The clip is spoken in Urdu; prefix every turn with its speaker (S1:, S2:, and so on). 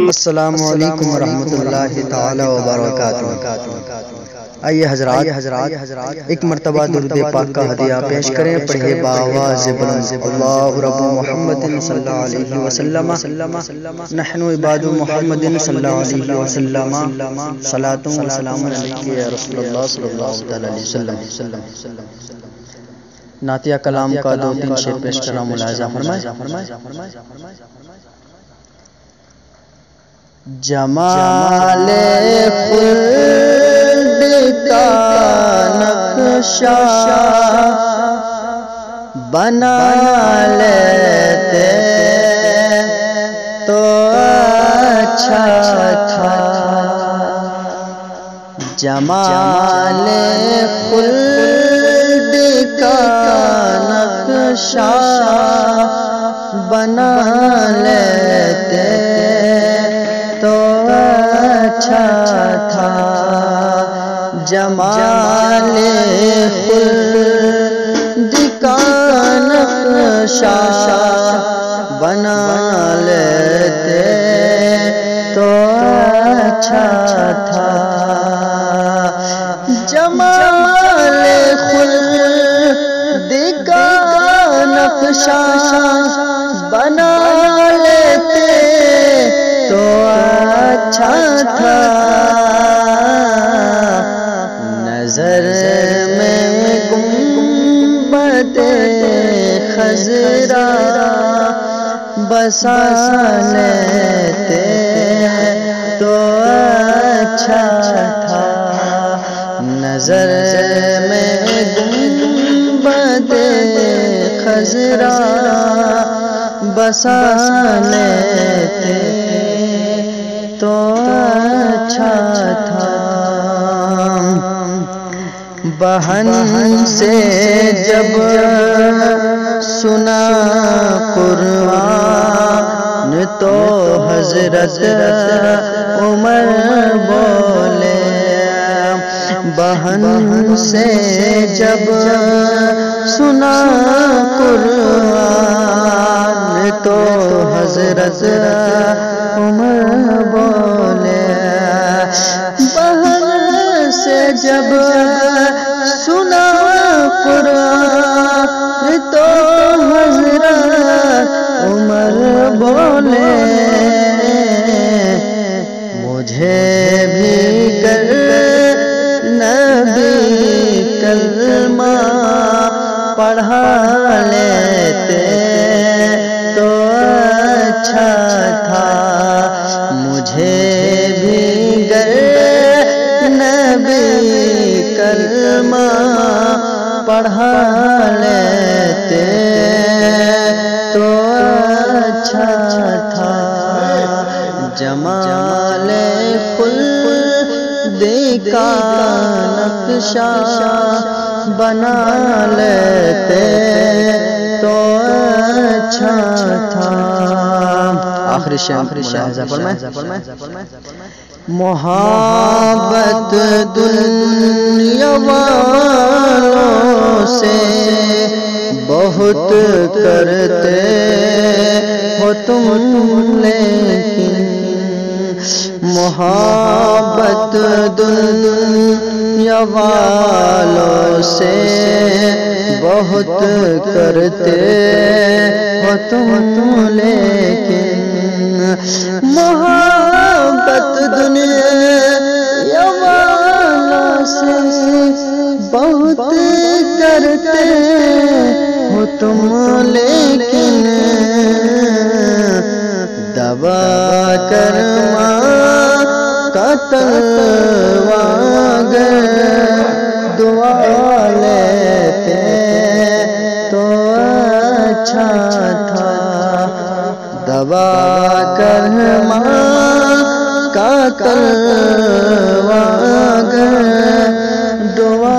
S1: السلام علیکم ورحمۃ اللہ تعالی وبرکاتہ۔ آئیے حضرات ایک مرتبہ درود پاک کا ہدیہ پیش کریں، پڑھے بآواز بلند۔ اللہ رب محمد صلی اللہ علیہ وسلم، نحن عباد محمد صلی اللہ علیہ وسلم، صلاۃ و سلام علیک یا رسول اللہ صلی اللہ علیہ وسلم۔ نعتیہ کلام کا 2-3 شعر پیش کرنا ملاحظہ فرمائیں۔ جمال خلد کا نقشہ بنا لیتے تو اچھا تھا۔ جمال خلد کا نقشہ بنا لیتے تو اچھا تھا۔ جمال خلد کا نقشہ بنا لیتے تو اچھا تھا۔ جمال خلد کا نقشہ بنا لیتے تو اچھا تھا۔ نظر میں گنبد خضرا بسا لیتے تو اچھا تھا۔ نظر میں گنبد خضرا بسا لیتے تو اچھا تھا۔ بہن سے جب سنا قرآن تو حضرت عمر بولے۔ بہن سے جب سنا قرآن تو حضرت عمر بولے۔ بہن سے جب سنا قرآن تو حضرت عمر بولے۔ مجھے بھی گر نبی کلمہ پڑھا لیتے تو اچھا تھا۔ مجھے بھی گر نبی کلمہ پڑھا لیتے تو اچھا تھا۔ جمال خلد کا نقشہ بنا لیتے تو اچھا تھا۔ آخری شعر فرمائیں۔ محبت دنیا والوں سے بہت کرتے ہو تم، لیکن محبت دنیا والوں سے بہت کرتے ہو تم، لیکن محبت دنیا والوں سے بہت کرتے ہو تم، لیکن دبا کر ماں کا تلوار دعا لیتے تو اچھا تھا۔ دبا کر ماں کا تلوار دعا